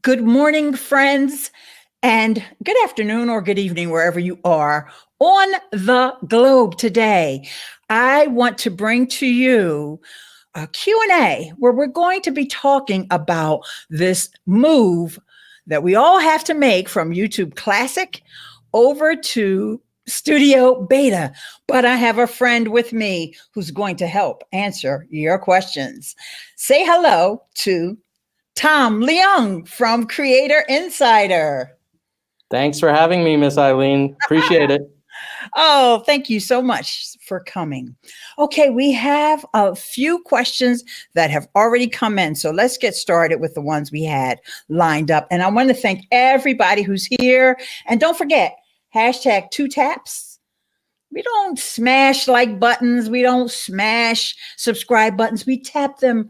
Good morning, friends, and good afternoon or good evening, wherever you are on the globe today. I want to bring to you a Q&A where we're going to be talking about this move that we all have to make from YouTube Classic over to Studio Beta. But I have a friend with me who's going to help answer your questions. Say hello to Tom Leung from Creator Insider. Thanks for having me, Miss Eileen. Appreciate it. Oh, thank you so much for coming. Okay, we have a few questions that have already come in. So let's get started with the ones we had lined up. And I want to thank everybody who's here. And don't forget, hashtag 2taps. We don't smash like buttons. We don't smash subscribe buttons. We tap them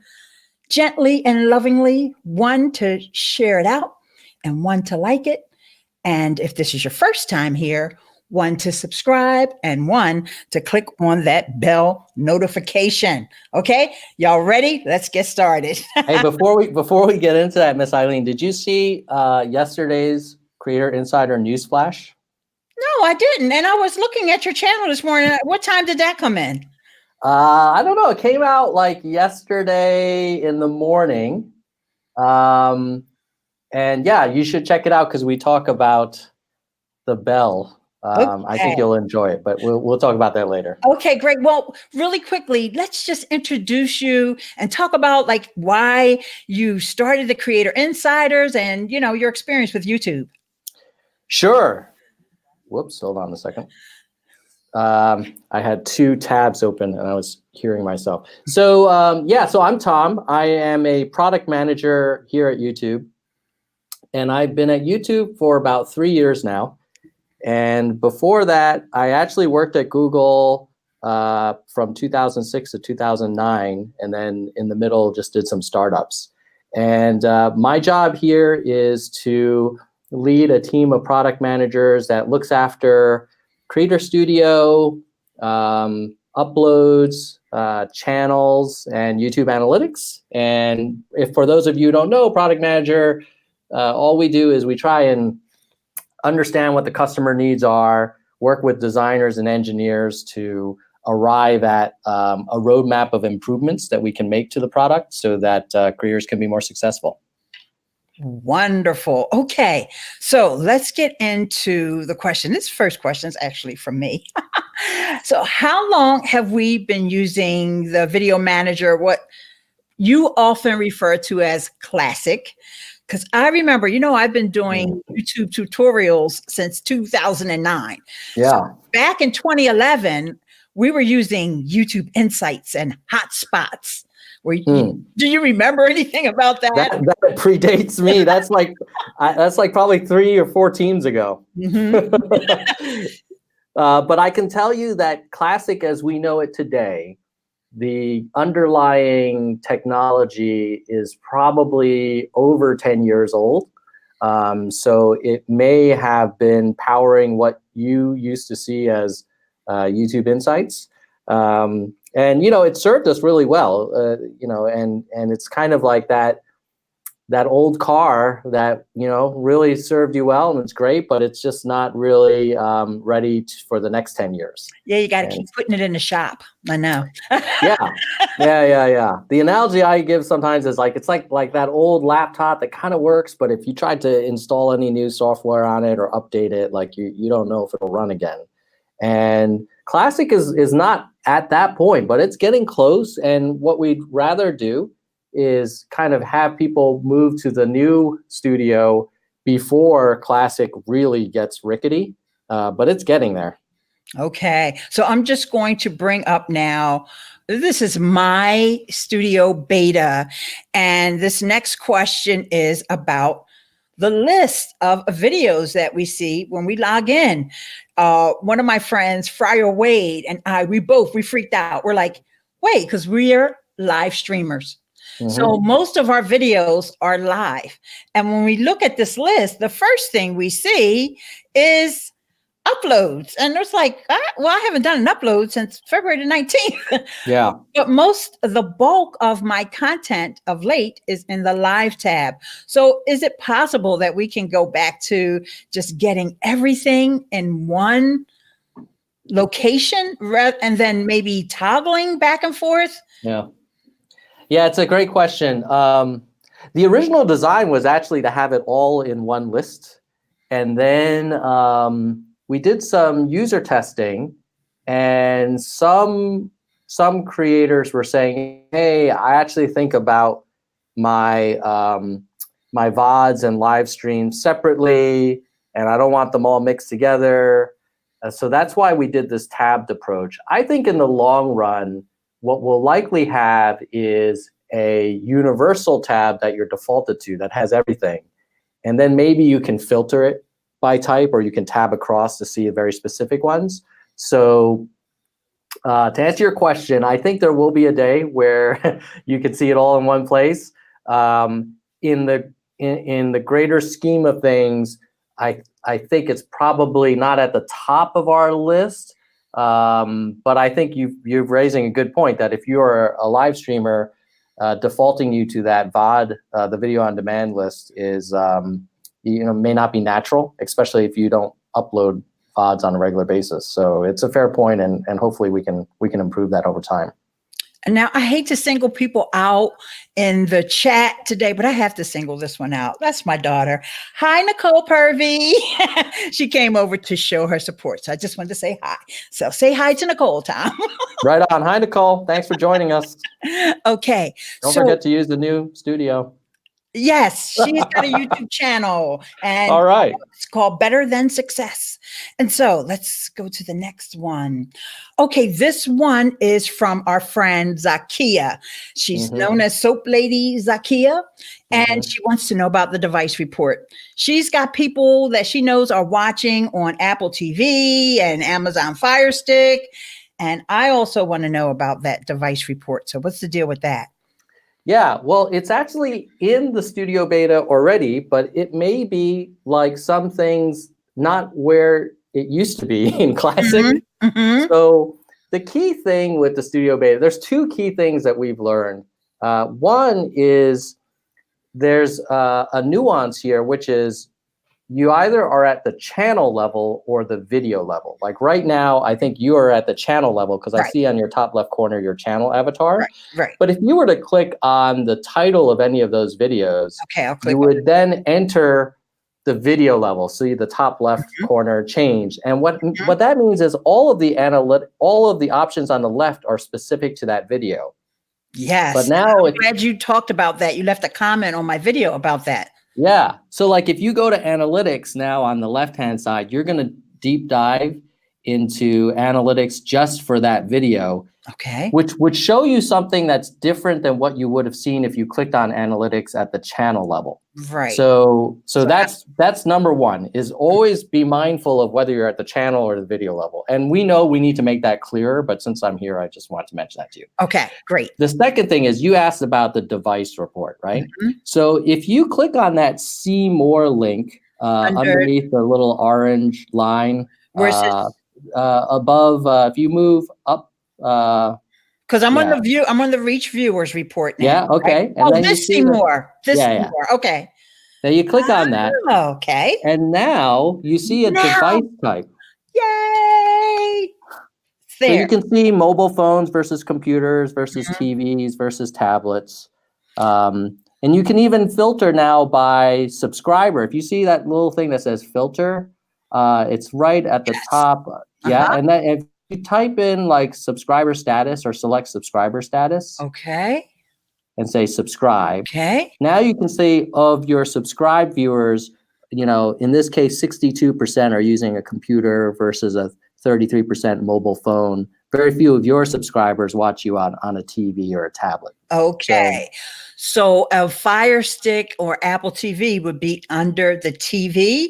gently and lovingly, one to share it out and one to like it. And if this is your first time here, one to subscribe and one to click on that bell notification. Okay, y'all ready? Let's get started. Hey, before we get into that, Miss Eileen, did you see yesterday's Creator Insider Newsflash? No, I didn't. And I was looking at your channel this morning. What time did that come in? I don't know. It came out like yesterday in the morning. And yeah, you should check it out because we talk about the bell. Okay. I think you'll enjoy it, but we'll talk about that later. Okay, great. Well, really quickly, let's just introduce you and talk about like why you started the Creator Insiders and, you know, your experience with YouTube. Sure. Whoops, hold on a second. I had two tabs open and I was hearing myself. So yeah, so I'm Tom. I am a product manager here at YouTube. And I've been at YouTube for about 3 years now. And before that, I actually worked at Google from 2006 to 2009. And then in the middle, just did some startups. And my job here is to lead a team of product managers that looks after Creator Studio, uploads, channels, and YouTube analytics. And if for those of you who don't know, product manager, all we do is we try and understand what the customer needs are, work with designers and engineers to arrive at a roadmap of improvements that we can make to the product so that creators can be more successful. Wonderful. Okay, so let's get into the question. This first question is actually from me. So how long have we been using the video manager, what you often refer to as Classic? Because I remember, you know, I've been doing YouTube tutorials since 2009. Yeah. So back in 2011, we were using YouTube Insights and Hotspots. Do you remember anything about that? That predates me. That's like probably 3 or 4 teams ago. Mm-hmm. But I can tell you that Classic as we know it today, the underlying technology is probably over 10 years old. So it may have been powering what you used to see as YouTube Insights. And, you know, it served us really well, you know, and it's kind of like that old car that, you know, really served you well and it's great, but it's just not really ready for the next 10 years. Yeah, you got to keep putting it in the shop. I know. Yeah. The analogy I give sometimes is like, it's like that old laptop that kind of works, but if you tried to install any new software on it or update it, like you don't know if it'll run again. And Classic is not at that point, but it's getting close. And what we'd rather do is kind of have people move to the new studio before Classic really gets rickety, but it's getting there. Okay, so I'm just going to bring up now, this is my Studio Beta, and this next question is about the list of videos that we see when we log in. One of my friends, Friar Wade, and we freaked out. We're like, wait, because we're live streamers. Mm-hmm. So most of our videos are live. And when we look at this list, the first thing we see is uploads. And it's like, well, I haven't done an upload since February the 19th. Yeah. But the bulk of my content of late is in the live tab. So is it possible that we can go back to just getting everything in one location and then maybe toggling back and forth? Yeah. Yeah, it's a great question. The original design was actually to have it all in one list. And then we did some user testing, and some creators were saying, hey, I actually think about my my VODs and live streams separately, and I don't want them all mixed together. So that's why we did this tabbed approach. I think in the long run, what we'll likely have is a universal tab that you're defaulted to that has everything. And then maybe you can filter it by type, or you can tab across to see very specific ones. So to answer your question, I think there will be a day where you can see it all in one place. In the greater scheme of things, I think it's probably not at the top of our list. But I think you're raising a good point that if you're a live streamer, defaulting you to that VOD, the video on demand list, is may not be natural, especially if you don't upload VODs on a regular basis. So it's a fair point, and hopefully we can improve that over time. And now I hate to single people out in the chat today, but I have to single this one out. That's my daughter. Hi, Nicole Purvey. She came over to show her support. So I just wanted to say hi. So say hi to Nicole, Tom. Right on. Hi, Nicole. Thanks for joining us. Okay. Don't forget to use the new studio. Yes, she's got a YouTube channel, and all right, it's called Better Than Success. And so let's go to the next one. Okay, this one is from our friend Zakia. She's known as Soap Lady Zakia, and she wants to know about the device report. She's got people that she knows are watching on Apple TV and Amazon Fire Stick, and I also want to know about that device report. So what's the deal with that? Yeah, well, it's actually in the studio beta already, but it may be like some things not where it used to be in Classic. So the key thing with the studio beta, there's two key things that we've learned. One is there's a nuance here, which is you either are at the channel level or the video level. Like right now, I think you are at the channel level because I see on your top left corner your channel avatar. Right. But if you were to click on the title of any of those videos, I'll click you would then enter the video level. See the top left corner change. And what that means is all of the options on the left are specific to that video. Yes. But now I'm glad you talked about that. You left a comment on my video about that. Yeah. So like if you go to analytics now on the left-hand side, you're going to deep dive into analytics just for that video. Okay. Which would show you something that's different than what you would have seen if you clicked on analytics at the channel level. Right. So that's number one, is always be mindful of whether you're at the channel or the video level. And we know we need to make that clearer, but since I'm here, I just want to mention that to you. Okay, great. The second thing is you asked about the device report, right? So if you click on that See More link underneath the little orange line, above, if you move up, because I'm on the view, I'm on the Reach Viewers report now. Yeah, okay. Right? And then this See More. This See More. Okay. Now you click on that. Okay. And now you see a device type. Yay! So you can see mobile phones versus computers versus TVs versus tablets. And you can even filter now by subscriber. If you see that little thing that says filter, it's right at the top. Yeah. And then if you type in like subscriber status or select subscriber status. Okay. And say subscribe. Okay. Now you can see of your subscribed viewers, in this case, 62% are using a computer versus a 33% mobile phone. Very few of your subscribers watch you on a TV or a tablet. Okay. So a Fire Stick or Apple TV would be under the TV?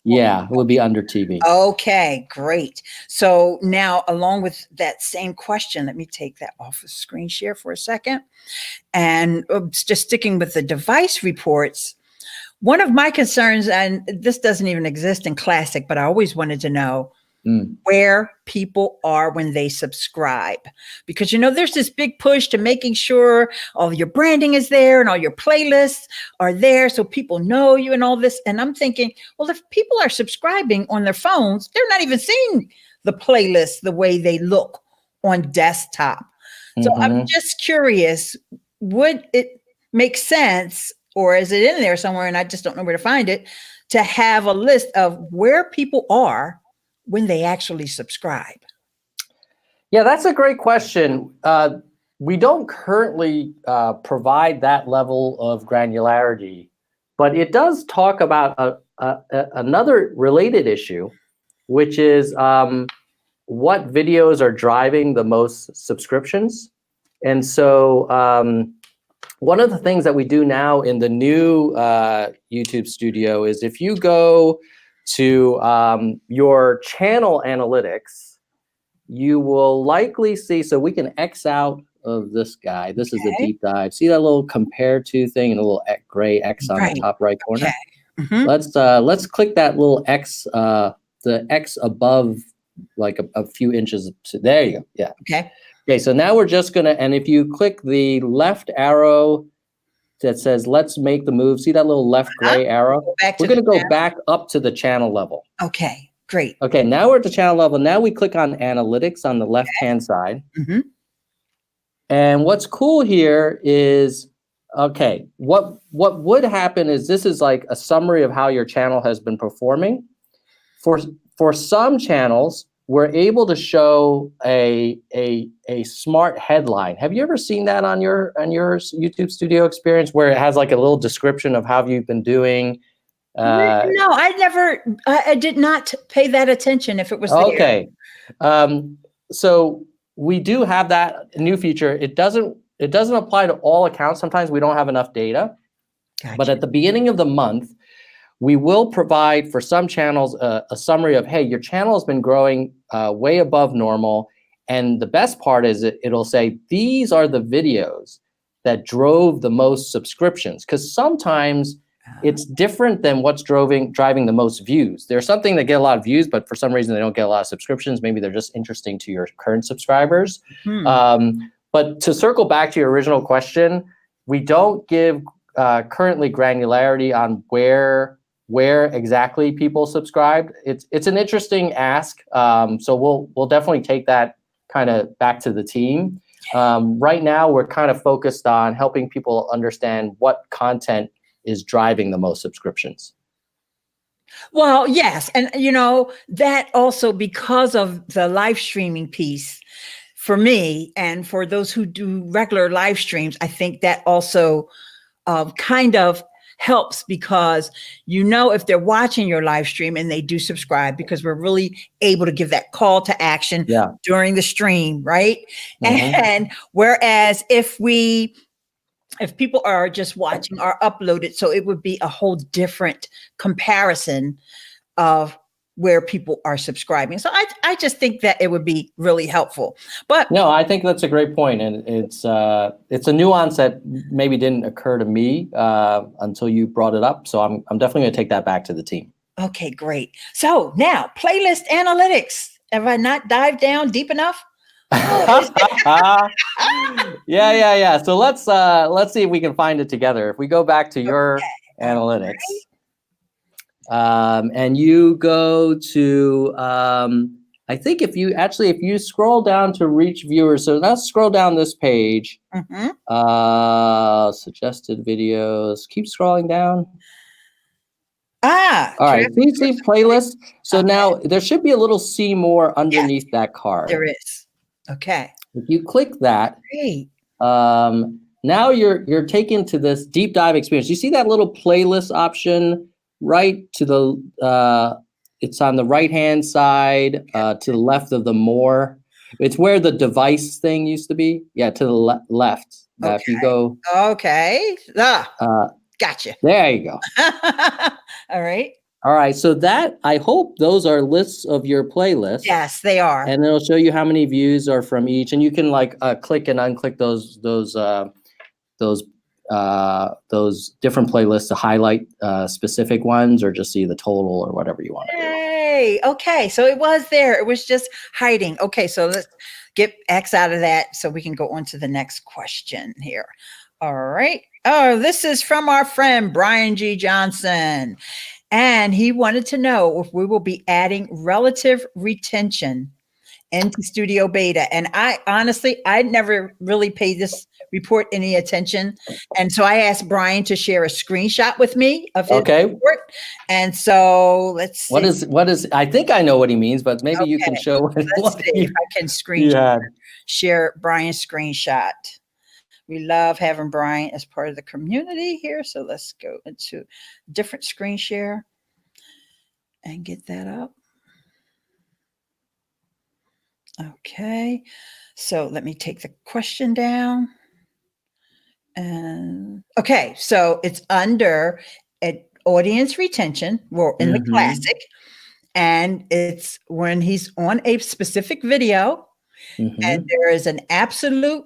Yeah, it would be under TV. Okay, great. So now along with that same question, let me take that off of screen share for a second. And just sticking with the device reports, one of my concerns, and this doesn't even exist in Classic, but I always wanted to know, where people are when they subscribe. Because, you know, there's this big push to making sure all your branding is there and all your playlists are there so people know you and all this. And I'm thinking, well, if people are subscribing on their phones, they're not even seeing the playlist the way they look on desktop. So I'm just curious, would it make sense, or is it in there somewhere and I just don't know where to find it, to have a list of where people are when they actually subscribe? Yeah, that's a great question. We don't currently provide that level of granularity, but it does talk about another related issue, which is what videos are driving the most subscriptions. And so one of the things that we do now in the new YouTube studio is if you go to your channel analytics, you will likely see, so we can X out of this guy. This is the deep dive. See that little compare to thing and a little gray X on the top right corner? Let's click that little X, the X above like a few inches. There you go. Yeah. Okay, so now we're just gonna, and if you click the left arrow that says, let's make the move. See that little left gray arrow? We're going to go back up to the channel level. Okay, great. Okay, now we're at the channel level. Now we click on analytics on the left-hand side. And what's cool here is, okay, what would happen is this is like a summary of how your channel has been performing. For some channels, we're able to show a smart headline. Have you ever seen that on your YouTube studio experience where it has like a little description of how you've been doing? No, I did not pay that attention if it was there. Okay. So we do have that new feature. It doesn't apply to all accounts. Sometimes we don't have enough data. Gotcha. But at the beginning of the month, we will provide for some channels a summary of, hey, your channel has been growing way above normal. And the best part is it'll say, these are the videos that drove the most subscriptions. Because sometimes it's different than what's driving the most views. There's something that get a lot of views, but for some reason they don't get a lot of subscriptions. Maybe they're just interesting to your current subscribers. But to circle back to your original question, we don't give currently granularity on where exactly people subscribed. It's an interesting ask. So we'll definitely take that kind of back to the team. Right now, we're kind of focused on helping people understand what content is driving the most subscriptions. Well, yes. And, you know, that also because of the live streaming piece for me and for those who do regular live streams, I think that also kind of helps because, you know, if they're watching your live stream and they do subscribe, because we're really able to give that call to action during the stream, right? And whereas if people are just watching or uploaded, so it would be a whole different comparison of where people are subscribing. So I just think that it would be really helpful. But no, I think that's a great point. And it's a nuance that maybe didn't occur to me until you brought it up. So I'm definitely going to take that back to the team. Okay, great. So now playlist analytics. Have I not dived down deep enough? Yeah. So let's see if we can find it together. If we go back to your analytics, and you go to, I think if you scroll down to reach viewers, so let's scroll down this page, suggested videos, keep scrolling down. All right, please see playlist. So now there should be a little see more underneath that card. There is. Okay. If you click that, now you're taken to this deep dive experience. You see that little playlist option right to the, it's on the right-hand side, to the left of the more. It's where the device thing used to be. Yeah, to the left. If you go. Okay. Gotcha. There you go. All right. All right. So that, I hope those are lists of your playlists. Yes, they are. And it'll show you how many views are from each. And you can like click and unclick those different playlists to highlight specific ones or just see the total or whatever you want to do. Yay. Okay. So it was there. It was just hiding. Okay. So let's get X out of that so we can go on to the next question here. All right. Oh, this is from our friend Brian G. Johnson. And he wanted to know if we will be adding relative retention into Studio Beta. And I honestly, I never really paid this report any attention. And so I asked Brian to share a screenshot with me of his report. And so let's see. What is, I think I know what he means, but maybe you can show it. Let's see if I can share Brian's screenshot. We love having Brian as part of the community here. So let's go into different screen share and get that up. Okay. So let me take the question down. And okay. So it's under audience retention. We're in the classic. And it's when he's on a specific video and there is an absolute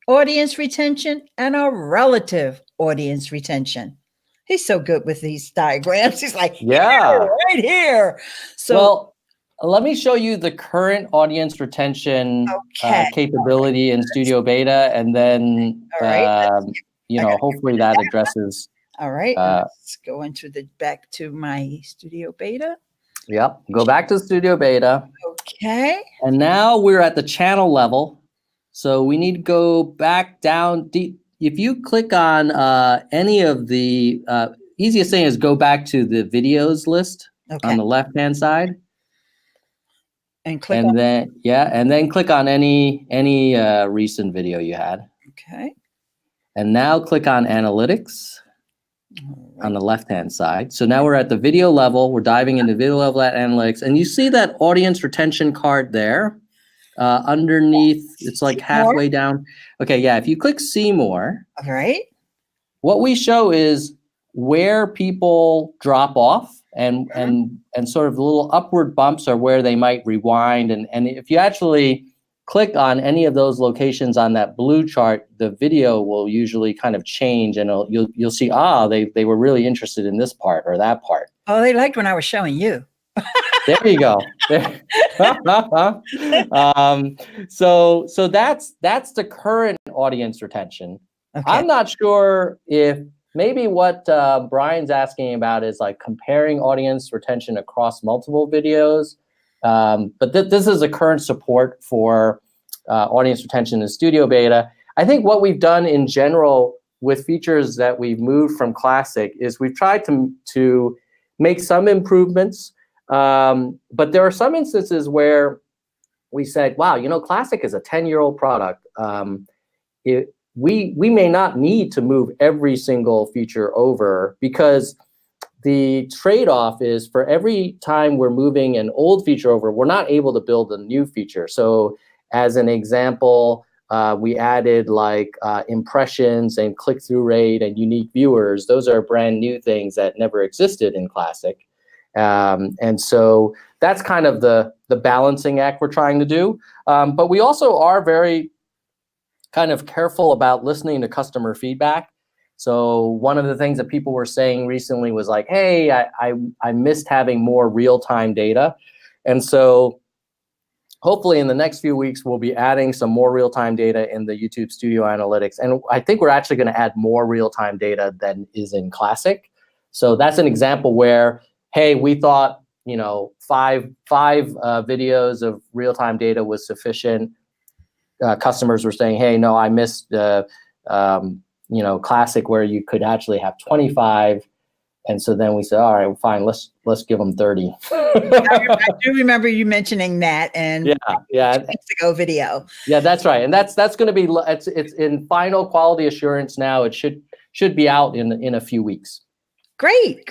audience retention and a relative audience retention. He's so good with these diagrams. He's like, yeah, right here. So well, let me show you the current audience retention capability in Studio Beta, and then you know, hopefully that addresses. All right, let's go into back to my Studio Beta. Yep, go back to Studio Beta. Okay. And now we're at the channel level. So we need to go back down deep. If you click on any of the easiest thing is go back to the videos list on the left-hand side. And click and then click on any recent video you had. Okay. And now click on analytics on the left-hand side. So now we're at the video level. We're diving into video level at analytics. And you see that audience retention card there. Underneath, it's like halfway down. Okay, yeah, if you click see more, all right, what we show is where people drop off and sort of the little upward bumps are where they might rewind. And if you actually click on any of those locations on that blue chart, the video will usually kind of change and you'll see, they were really interested in this part or that part. Oh, they liked when I was showing you. There you go. So that's the current audience retention. Okay. I'm not sure if maybe what Brian's asking about is like comparing audience retention across multiple videos. But this is a current support for audience retention in Studio Beta. I think what we've done in general with features that we've moved from Classic is we've tried to make some improvements. But there are some instances where we said, wow, you know, Classic is a 10-year-old product. We may not need to move every single feature over because the trade-off is for every time we're moving an old feature over, we're not able to build a new feature. So as an example, we added like impressions and click-through rate and unique viewers. Those are brand new things that never existed in Classic. And so that's kind of the balancing act we're trying to do. But we also are very kind of careful about listening to customer feedback. So one of the things that people were saying recently was like, hey, I missed having more real-time data. And so hopefully in the next few weeks, we'll be adding some more real-time data in the YouTube Studio Analytics. And I think we're actually going to add more real-time data than is in Classic. So that's an example where, hey, we thought, you know, five videos of real-time data was sufficient. Customers were saying, hey, no, I missed you know, Classic where you could actually have 25. And so then we said, all right, fine, let's give them 30. I do remember you mentioning that, and yeah, 2 weeks ago video. Yeah, that's right, and that's going to be it's in final quality assurance now. It should be out in a few weeks. Great.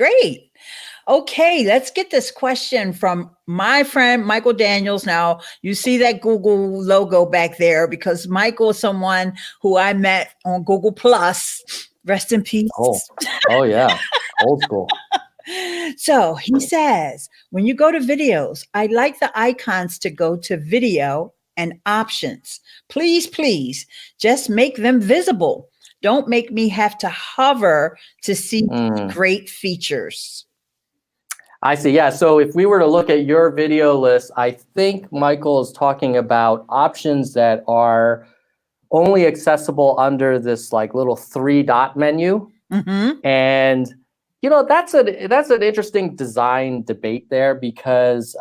Okay, let's get this question from my friend Michael Daniels. Now, you see that Google logo back there because Michael is someone who I met on Google Plus. Rest in peace. Oh yeah, old school. So he says, when you go to videos, I like the icons to go to video and options. Please, just make them visible. Don't make me have to hover to see great features. I see. Yeah. So if we were to look at your video list, I think Michael is talking about options that are only accessible under this like little 3-dot menu. Mm-hmm. And, you know, that's an interesting design debate there, because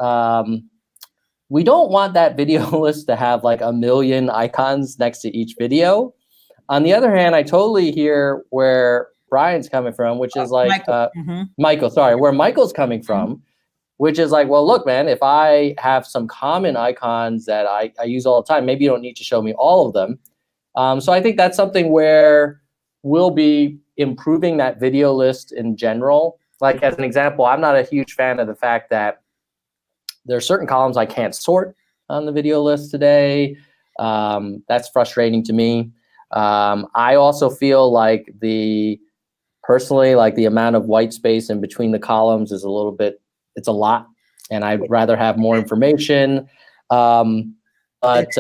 we don't want that video list to have like a million icons next to each video. On the other hand, I totally hear where Brian's coming from, which is like Michael, sorry, where Michael's coming from, which is like, well, look, man, if I have some common icons that I use all the time, maybe you don't need to show me all of them. So I think that's something where we'll be improving that video list in general. Like, as an example, I'm not a huge fan of the fact that there are certain columns I can't sort on the video list today. That's frustrating to me. I also feel like personally, the amount of white space in between the columns is it's a lot, and I'd rather have more information. But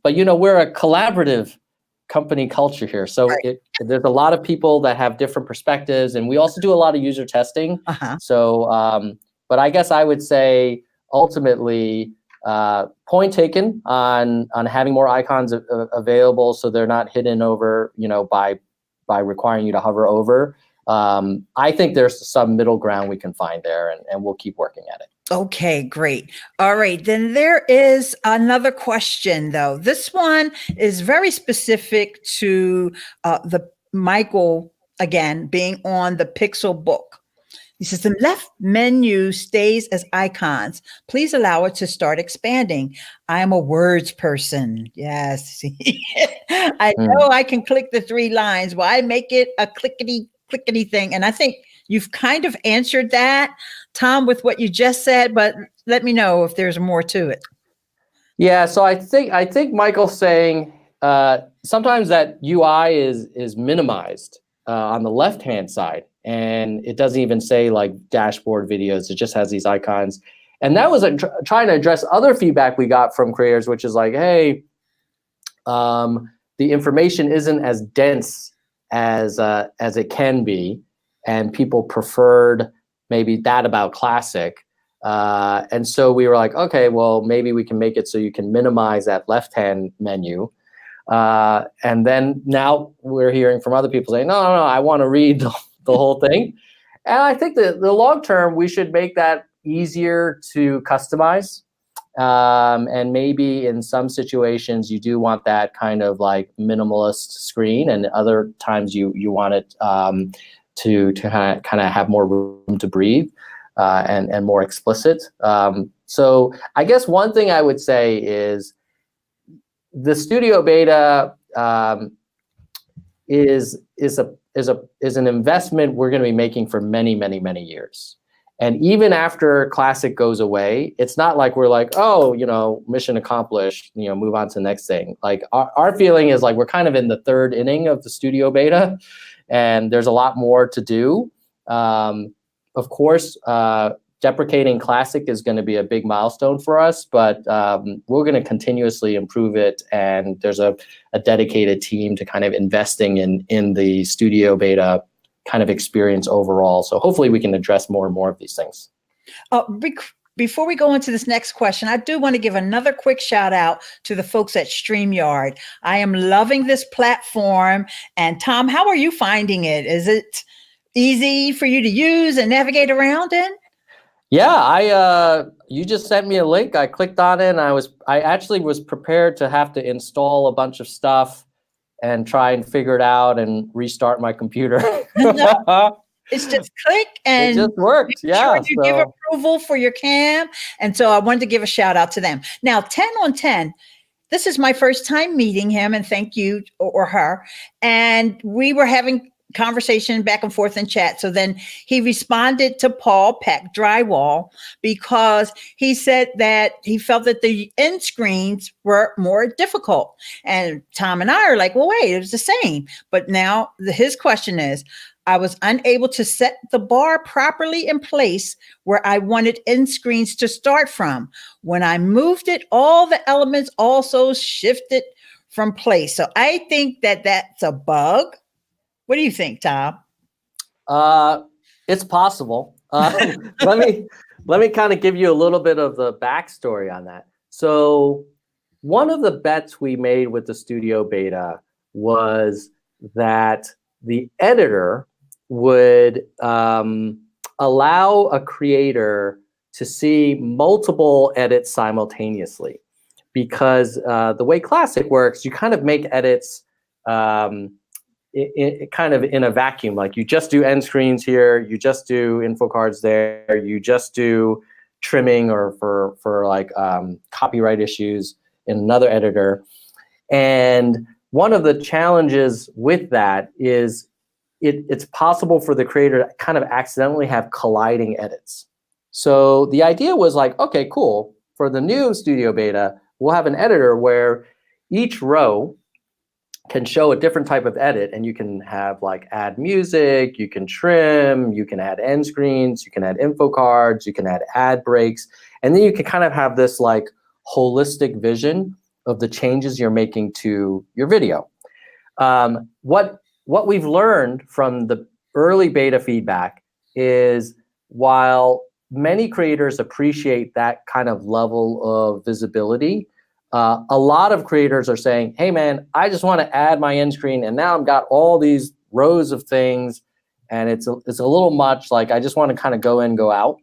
you know, we're a collaborative company culture here. So there's a lot of people that have different perspectives, and we also do a lot of user testing. So, but I guess I would say ultimately, point taken on having more icons available, so they're not hidden over, you know, by requiring you to hover over. I think there's some middle ground we can find there, and we'll keep working at it. Okay, great. All right, then there is another question, though. This one is very specific to the Michael, again, being on the Pixel book. He says, the left menu stays as icons. Please allow it to start expanding. I am a words person. Yes. I know I can click the 3 lines. Why make it a clickety thing? And I think you've kind of answered that, Tom, with what you just said, but let me know if there's more to it. Yeah, so I think Michael's saying sometimes that UI is minimized on the left-hand side, and it doesn't even say like dashboard videos. It just has these icons. And that was trying to address other feedback we got from creators, which is like, hey, the information isn't as dense as it can be, and people preferred maybe that about Classic. And so we were like, okay, well, maybe we can make it so you can minimize that left-hand menu. And then now we're hearing from other people saying, no, I want to read the whole thing. And I think that the long term, we should make that easier to customize. And maybe in some situations, you do want that kind of like minimalist screen, and other times you want it to kind of have more room to breathe and more explicit. So I guess one thing I would say is the Studio Beta is an investment we're going to be making for many, many, many years. And even after Classic goes away, it's not like we're like, oh, you know, mission accomplished, you know, move on to the next thing. Like our feeling is like we're kind of in the 3rd inning of the Studio Beta, and there's a lot more to do. Of course, deprecating Classic is going to be a big milestone for us, but we're going to continuously improve it, and there's a dedicated team to kind of investing in the Studio Beta kind of experience overall. So hopefully we can address more and more of these things. Before we go into this next question, I do want to give another quick shout out to the folks at Streamyard. I am loving this platform. And Tom, how are you finding it? Is it easy for you to use and navigate around in? Yeah, you just sent me a link. I clicked on it, and I actually was prepared to have to install a bunch of stuff and try and figure it out and restart my computer. It's just click and it just worked. Yeah. Sure you give approval for your cam. And so I wanted to give a shout out to them. Now, 10 on 10. This is my first time meeting him, and thank you or her. And we were having conversation back and forth in chat. So then he responded to Paul Peck Drywall, because he said that he felt that the end screens were more difficult. And Tom and I are like, well, wait, it was the same. But now his question is, I was unable to set the bar properly in place where I wanted end screens to start from. When I moved it, all the elements also shifted from place. So I think that that's a bug. What do you think, Tom? It's possible. Let me kind of give you a little bit of the backstory on that. So one of the bets we made with the studio beta was that the editor would allow a creator to see multiple edits simultaneously. Because the way Classic works, you kind of make edits kind of in a vacuum. Like you just do end screens here, you just do info cards there, you just do trimming or for like copyright issues in another editor. And one of the challenges with that is it's possible for the creator to kind of accidentally have colliding edits. So the idea was like, okay, cool. For the new studio beta, we'll have an editor where each row can show a different type of edit, and you can have like add music, you can trim, you can add end screens, you can add info cards, you can add ad breaks, and then you can kind of have this like holistic vision of the changes you're making to your video. What we've learned from the early beta feedback is while many creators appreciate that kind of level of visibility, a lot of creators are saying, hey man, I just want to add my end screen and now I've got all these rows of things and it's a little much, like I just want to kind of go in, go out.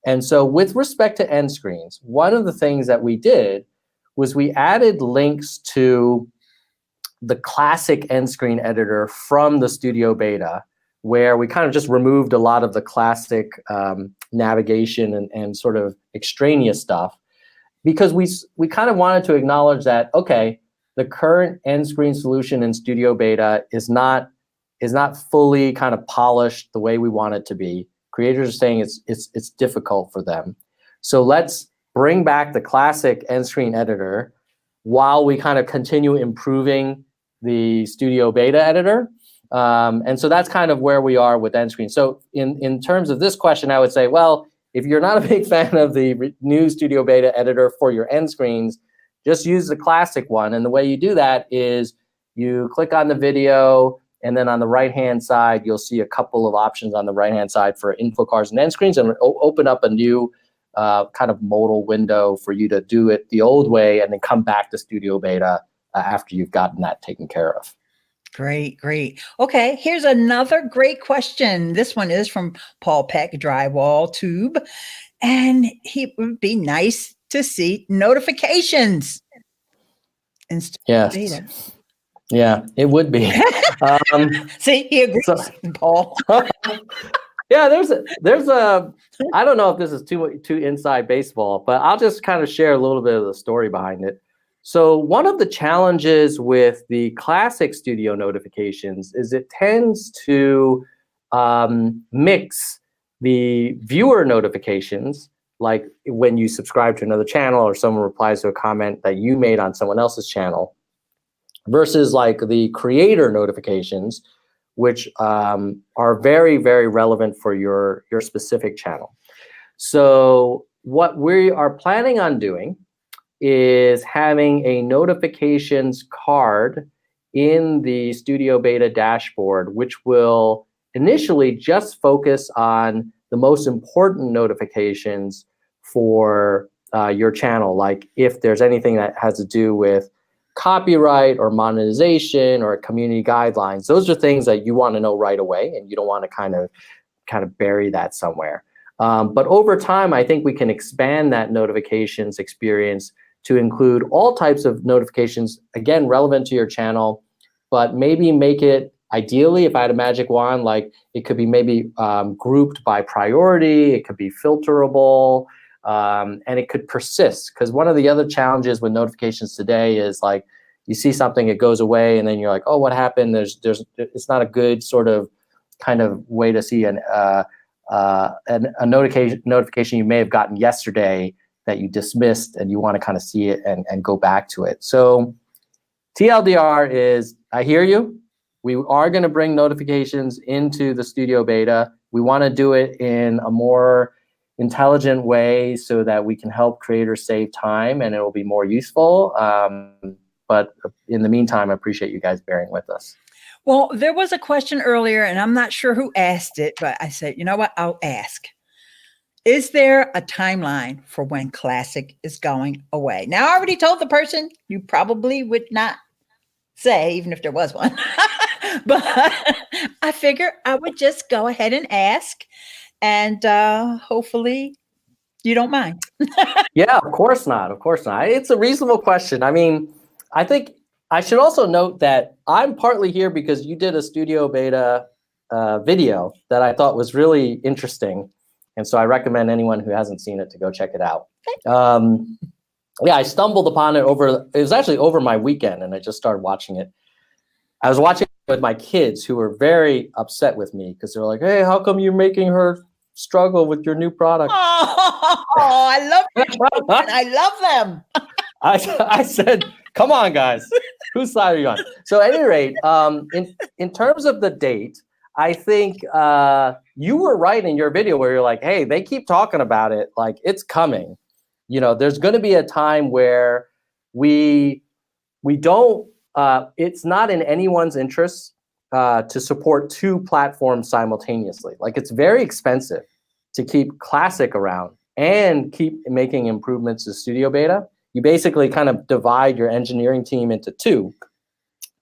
And so with respect to end screens, one of the things that we did was we added links to the Classic end screen editor from the studio beta, where we kind of just removed a lot of the Classic navigation and sort of extraneous stuff, because we kind of wanted to acknowledge that, okay, the current end screen solution in studio beta is not fully kind of polished the way we want it to be. Creators are saying it's difficult for them. So let's bring back the Classic end screen editor while we kind of continue improving the studio beta editor. And so that's kind of where we are with end screen. So in terms of this question, I would say, well, if you're not a big fan of the new studio beta editor for your end screens, just use the Classic one. And the way you do that is you click on the video, and then on the right-hand side, you'll see a couple of options on the right-hand side for info cards and end screens, and open up a new kind of modal window for you to do it the old way and then come back to studio beta after you've gotten that taken care of. Great, great. Okay, here's another great question. This one is from Paul Peck, Drywall Tube, and he would be nice to see notifications. Yes. Data. Yeah, it would be. See, he agrees, Paul. Yeah, there's a. I don't know if this is too inside baseball, but I'll just kind of share a little bit of the story behind it. So one of the challenges with the Classic studio notifications is it tends to mix the viewer notifications, like when you subscribe to another channel or someone replies to a comment that you made on someone else's channel, versus like the creator notifications, which are very, very relevant for your specific channel. So what we are planning on doing is having a notifications card in the studio beta dashboard, which will initially just focus on the most important notifications for your channel. Like if there's anything that has to do with copyright or monetization or community guidelines, those are things that you want to know right away, and you don't want to kind of bury that somewhere. But over time, I think we can expand that notifications experience to include all types of notifications, again, relevant to your channel, but maybe make it, ideally, if I had a magic wand, like it could be maybe grouped by priority, it could be filterable, and it could persist. Because one of the other challenges with notifications today is like, you see something, it goes away, and then you're like, oh, what happened? It's not a good sort of kind of way to see a notification you may have gotten yesterday that you dismissed, and you want to kind of see it and go back to it. So TLDR is, I hear you. We are going to bring notifications into the studio beta. We want to do it in a more intelligent way so that we can help creators save time and it will be more useful. But in the meantime, I appreciate you guys bearing with us. Well, there was a question earlier, and I'm not sure who asked it, but I said, you know what? I'll ask. Is there a timeline for when Classic is going away? Now, I already told the person you probably would not say, even if there was one. But I figure I would just go ahead and ask, and hopefully you don't mind. Yeah, of course not. Of course not. It's a reasonable question. I mean, I think I should also note that I'm partly here because you did a studio beta video that I thought was really interesting. And so I recommend anyone who hasn't seen it to go check it out. Yeah, I stumbled upon it it was actually over my weekend, and I just started watching it. I was watching it with my kids, who were very upset with me because they're like, hey, how come you're making her struggle with your new product? Oh, I love them. I love them. I said, come on, guys. Whose side are you on? So at any rate, in terms of the date, I think you were right in your video where you're like, hey, they keep talking about it. Like, it's coming. You know, there's going to be a time where we don't, it's not in anyone's interest to support two platforms simultaneously. Like, it's very expensive to keep Classic around and keep making improvements to Studio Beta. You basically kind of divide your engineering team into two.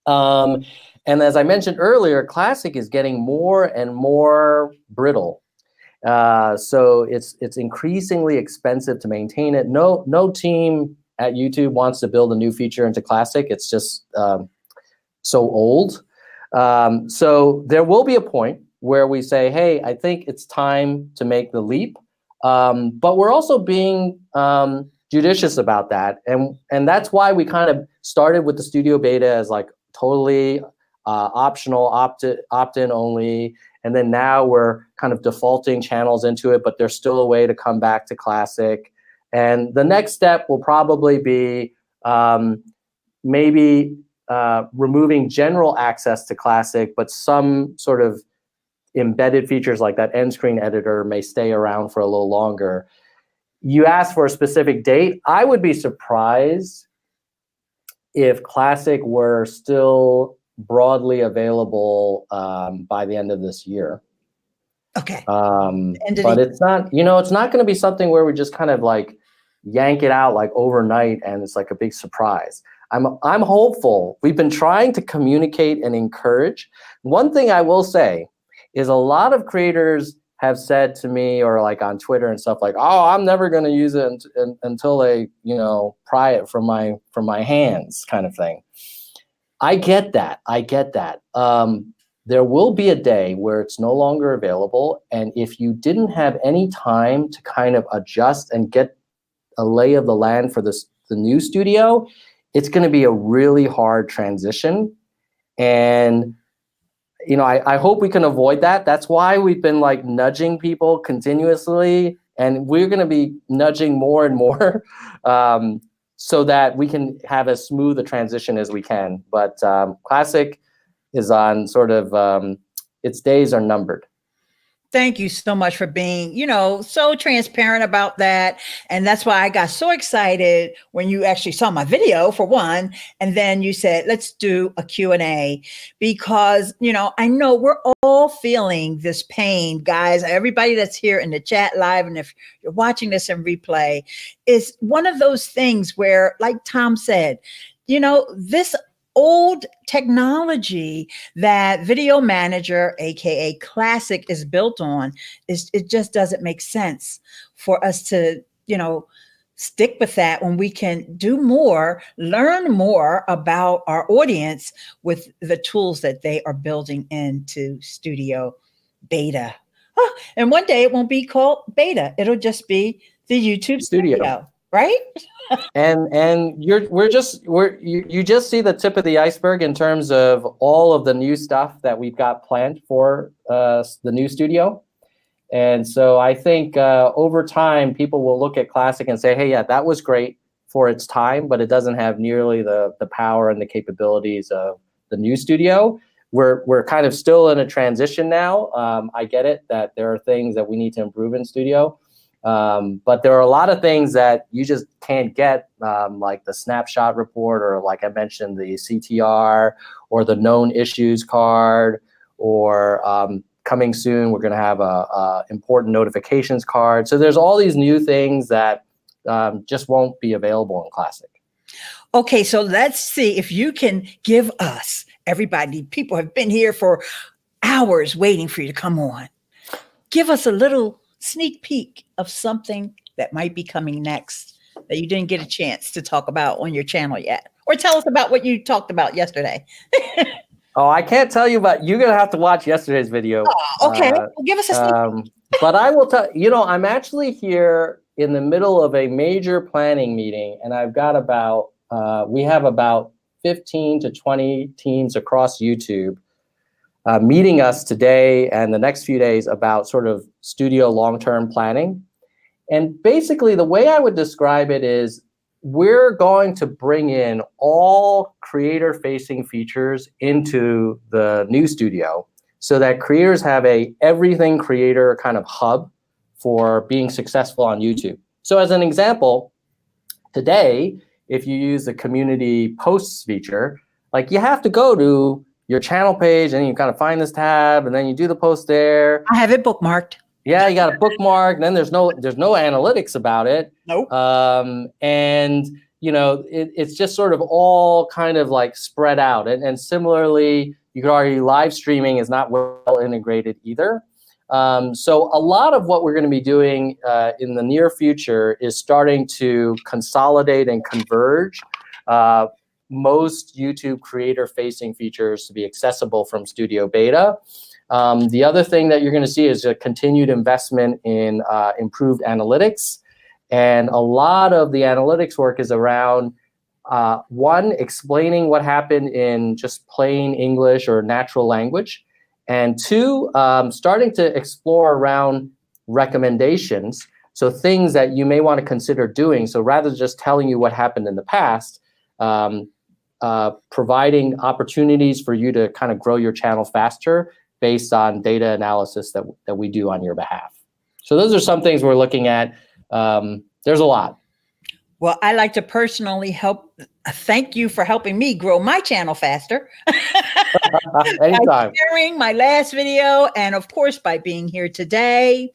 And as I mentioned earlier, Classic is getting more and more brittle. So it's increasingly expensive to maintain it. No team at YouTube wants to build a new feature into Classic. It's just so old. So there will be a point where we say, hey, I think it's time to make the leap. But we're also being judicious about that. And that's why we kind of started with the Studio Beta as like totally optional, opt-in only. And then now we're kind of defaulting channels into it, but there's still a way to come back to Classic. And the next step will probably be maybe removing general access to Classic, but some sort of embedded features like that end screen editor may stay around for a little longer. You asked for a specific date. I would be surprised if Classic were still broadly available by the end of this year. Okay. But it's not, you know, it's not going to be something where we just kind of like yank it out like overnight and it's like a big surprise. I'm hopeful. We've been trying to communicate and encourage. One thing I will say is a lot of creators have said to me, or like on Twitter and stuff, like, oh, I'm never going to use it until they, you know, pry it from my hands, kind of thing. I get that. I get that. There will be a day where it's no longer available. And if you didn't have any time to kind of adjust and get a lay of the land for the new studio, it's going to be a really hard transition. And, you know, I hope we can avoid that. That's why we've been like nudging people continuously. And we're going to be nudging more and more so that we can have as smooth a transition as we can. But Classic is on sort of, its days are numbered. Thank you so much for being, you know, so transparent about that. And that's why I got so excited when you actually saw my video, for one, and then you said, let's do a Q&A, because, you know, I know we're all feeling this pain, guys. Everybody that's here in the chat live, and if you're watching this in replay, is one of those things where, like Tom said, you know, this old technology that Video Manager, aka Classic, is built on, it just doesn't make sense for us to, you know, stick with that when we can do more, learn more about our audience with the tools that they are building into Studio Beta. Oh, and one day it won't be called Beta; it'll just be the YouTube Studio, right? And you just see the tip of the iceberg in terms of all of the new stuff that we've got planned for the new studio. And so I think over time, people will look at Classic and say, hey, yeah, that was great for its time, but it doesn't have nearly the power and the capabilities of the new studio. We're kind of still in a transition now. I get it that there are things that we need to improve in Studio. But But there are a lot of things that you just can't get, like the snapshot report, or like I mentioned, the CTR, or the known issues card, or coming soon, we're going to have a important notifications card. So there's all these new things that just won't be available in Classic. Okay, so let's see if you can give us, everybody, people have been here for hours waiting for you to come on. Give us a little sneak peek of something that might be coming next that you didn't get a chance to talk about on your channel yet. Or tell us about what you talked about yesterday. Oh, I can't tell you, but you're going to have to watch yesterday's video. Oh, okay, well, give us a sneak peek. But I will tell you, I'm actually here in the middle of a major planning meeting, and I've got about, we have about 15 to 20 teams across YouTube meeting us today and the next few days about sort of studio long-term planning. And basically the way I would describe it is we're going to bring in all creator-facing features into the new studio so that creators have a everything creator kind of hub for being successful on YouTube. So as an example, today, if you use the community posts feature, like you have to go to your channel page and you kind of find this tab and then you do the post there. I have it bookmarked. Yeah, you got a bookmark, and then there's no analytics about it. Nope. And it's just sort of all kind of like spread out. And similarly, you could argue live streaming is not well integrated either. So a lot of what we're going to be doing in the near future is starting to consolidate and converge most YouTube creator-facing features to be accessible from Studio Beta. The other thing that you're going to see is a continued investment in improved analytics. And a lot of the analytics work is around, one, explaining what happened in just plain English or natural language. And two, starting to explore around recommendations. So things that you may want to consider doing. So rather than just telling you what happened in the past, providing opportunities for you to kind of grow your channel faster based on data analysis that we do on your behalf. So those are some things we're looking at. There's a lot. Well, I like to personally thank you for helping me grow my channel faster. Anytime. By sharing my last video, and of course by being here today.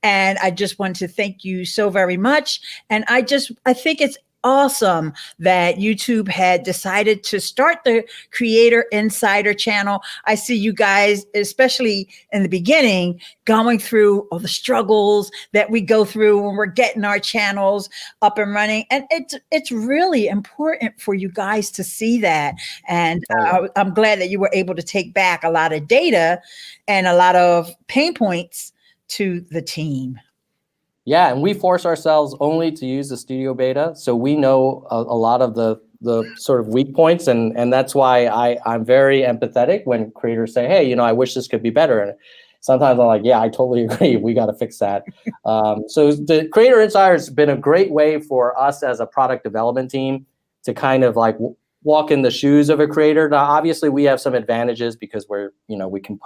And I just want to thank you so very much. And I think it's awesome that YouTube had decided to start the Creator Insider channel. I see you guys, especially in the beginning, going through all the struggles that we go through when we're getting our channels up and running. And it's really important for you guys to see that. And I'm glad that you were able to take back a lot of data and a lot of pain points to the team. Yeah, and we force ourselves only to use the Studio Beta, so we know a lot of the sort of weak points, and that's why I'm very empathetic when creators say, hey, I wish this could be better. And sometimes I'm like, yeah, I totally agree. We got to fix that. So the Creator Insider has been a great way for us as a product development team to kind of like walk in the shoes of a creator. Now, obviously, we have some advantages because we can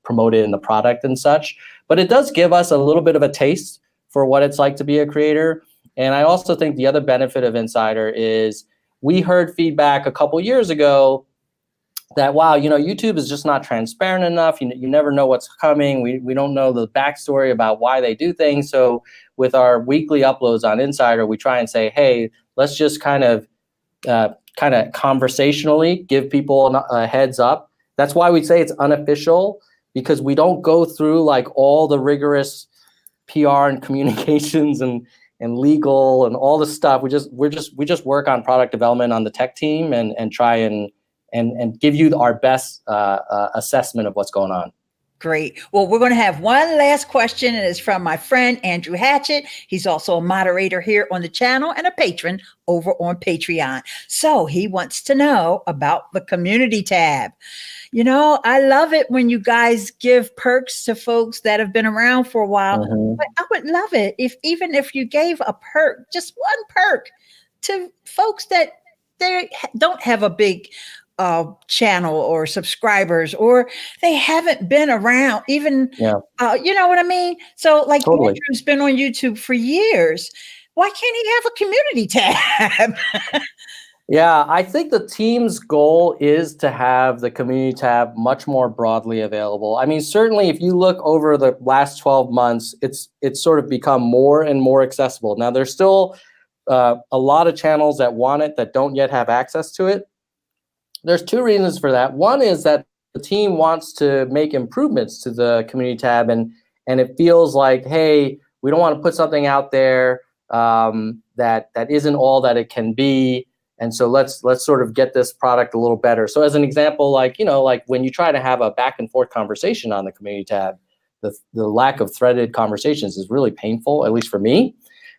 promote it in the product and such, but it does give us a little bit of a taste for what it's like to be a creator. And I also think the other benefit of Insider is we heard feedback a couple years ago that, wow, YouTube is just not transparent enough. You never know what's coming. We don't know the backstory about why they do things. So with our weekly uploads on Insider, we try and say, hey, let's just kind of conversationally give people a heads up. That's why we say it's unofficial, because we don't go through like all the rigorous PR and communications and legal and all this stuff. We just work on product development on the tech team and try and give you our best assessment of what's going on. Great. Well, we're going to have one last question, and it's from my friend Andrew Hatchett. He's also a moderator here on the channel and a patron over on Patreon. So he wants to know about the community tab. I love it when you guys give perks to folks that have been around for a while. Mm-hmm. But I would love it even if you gave a perk, just one perk, to folks that they don't have a big channel or subscribers, or they haven't been around even, you know what I mean? So like Andrew's been on YouTube for years. Why can't he have a community tab? Yeah, I think the team's goal is to have the community tab much more broadly available. I mean, certainly if you look over the last 12 months, it's sort of become more and more accessible. Now, there's still a lot of channels that want it that don't yet have access to it. There's two reasons for that. One is that the team wants to make improvements to the community tab, and it feels like, hey, we don't want to put something out there that isn't all that it can be, and so let's sort of get this product a little better. So as an example, like when you try to have a back and forth conversation on the community tab, the lack of threaded conversations is really painful, at least for me.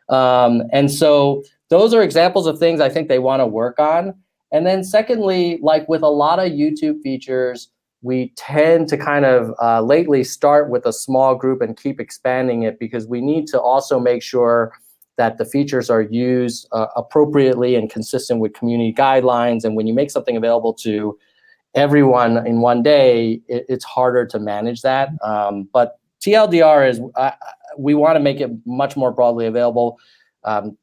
And so those are examples of things I think they want to work on. And then secondly, like with a lot of YouTube features, we tend to kind of lately start with a small group and keep expanding it, because we need to also make sure that the features are used appropriately and consistent with community guidelines. And when you make something available to everyone in one day, it's harder to manage that. But TLDR is, we want to make it much more broadly available.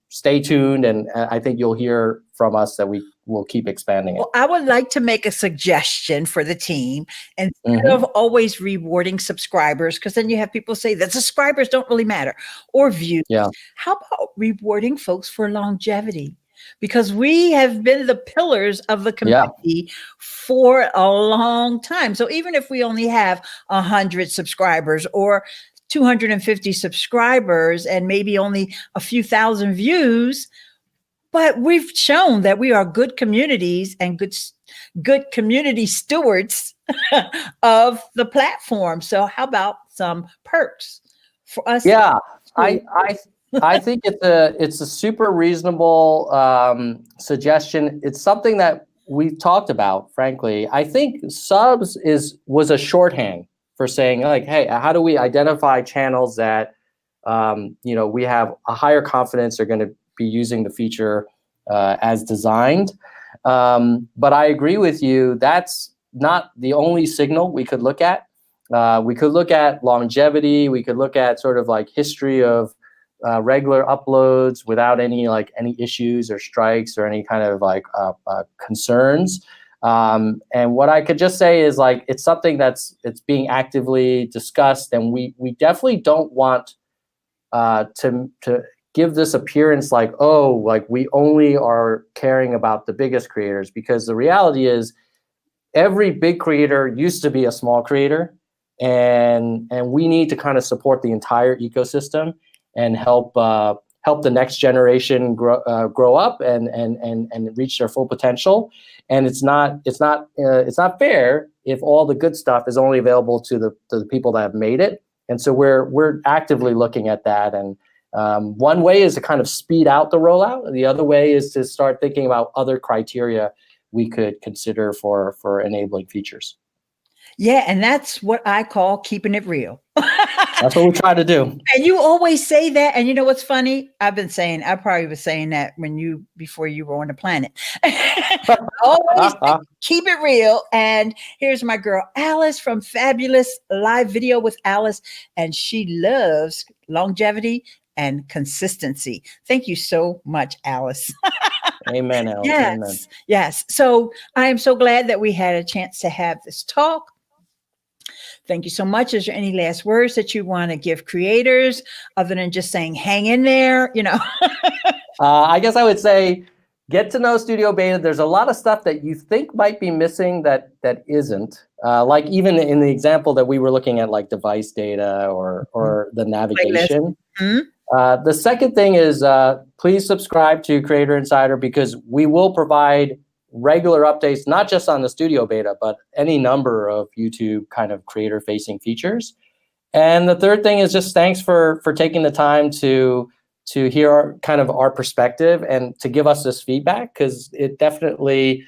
Stay tuned, and I think you'll hear from us that we will keep expanding it. Well, I would like to make a suggestion for the team, instead of always rewarding subscribers, because then you have people say that subscribers don't really matter, or views. Yeah. How about rewarding folks for longevity? Because we have been the pillars of the community for a long time. So even if we only have 100 subscribers or 250 subscribers and maybe only a few thousand views, but we've shown that we are good communities and good community stewards of the platform. So how about some perks for us? Yeah, I think it's a super reasonable suggestion. It's something that we've talked about, frankly. I think subs was a shorthand for saying, like, hey, how do we identify channels that we have a higher confidence are going to be using the feature as designed. But I agree with you, that's not the only signal we could look at. We could look at longevity. We could look at sort of like history of regular uploads without any issues or strikes or any kind of concerns. And what I could just say is, like, it's something it's being actively discussed, and we definitely don't want to give this appearance like, oh, like we only are caring about the biggest creators, because the reality is every big creator used to be a small creator, and we need to kind of support the entire ecosystem and help the next generation grow up and reach their full potential. And it's not fair if all the good stuff is only available to the people that have made it. And so we're actively looking at that. And one way is to kind of speed out the rollout, and the other way is to start thinking about other criteria we could consider for enabling features. Yeah, and that's what I call keeping it real. That's what we try to do. And you always say that. And you know what's funny? I probably was saying that before you were on the planet. Always keep it real. And here's my girl, Alice, from Fabulous Live Video with Alice. And she loves longevity and consistency. Thank you so much, Alice. Amen, Alice. Yes, amen. Yes. So I am so glad that we had a chance to have this talk. Thank you so much. Is there any last words that you want to give creators other than just saying, hang in there, I guess I would say, get to know Studio Beta. There's a lot of stuff that you think might be missing that isn't. Like even in the example that we were looking at, like device data or the navigation. The second thing is please subscribe to Creator Insider, because we will provide regular updates, not just on the Studio Beta, but any number of YouTube kind of creator-facing features. And the third thing is just thanks for taking the time to hear our perspective and to give us this feedback, because it definitely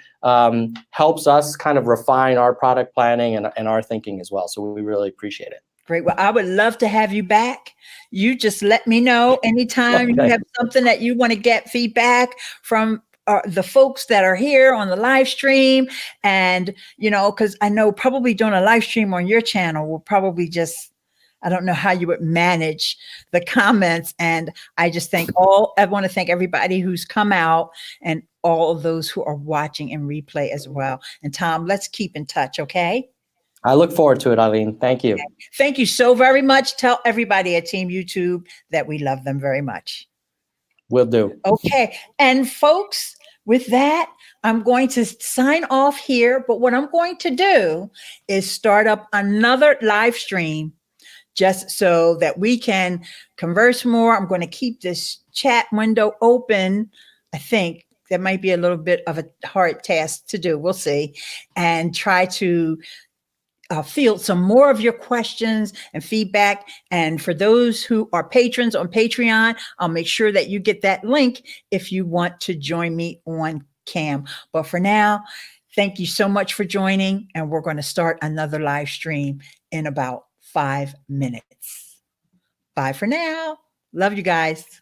helps us kind of refine our product planning and our thinking as well. So we really appreciate it. Great. Well, I would love to have you back. You just let me know anytime you have something that you want to get feedback from the folks that are here on the live stream. And, because I know probably doing a live stream on your channel will probably just, I don't know how you would manage the comments. And I want to thank everybody who's come out and all of those who are watching in replay as well. And Tom, let's keep in touch. Okay. I look forward to it, Eileen. Thank you. Thank you so very much. Tell everybody at Team YouTube that we love them very much. Will do. Okay. And folks, with that, I'm going to sign off here. But what I'm going to do is start up another live stream just so that we can converse more. I'm going to keep this chat window open. I think that might be a little bit of a hard task to do. We'll see. And try to field some more of your questions and feedback. And for those who are patrons on Patreon, I'll make sure that you get that link if you want to join me on cam. But for now, thank you so much for joining. And we're going to start another live stream in about 5 minutes. Bye for now. Love you guys.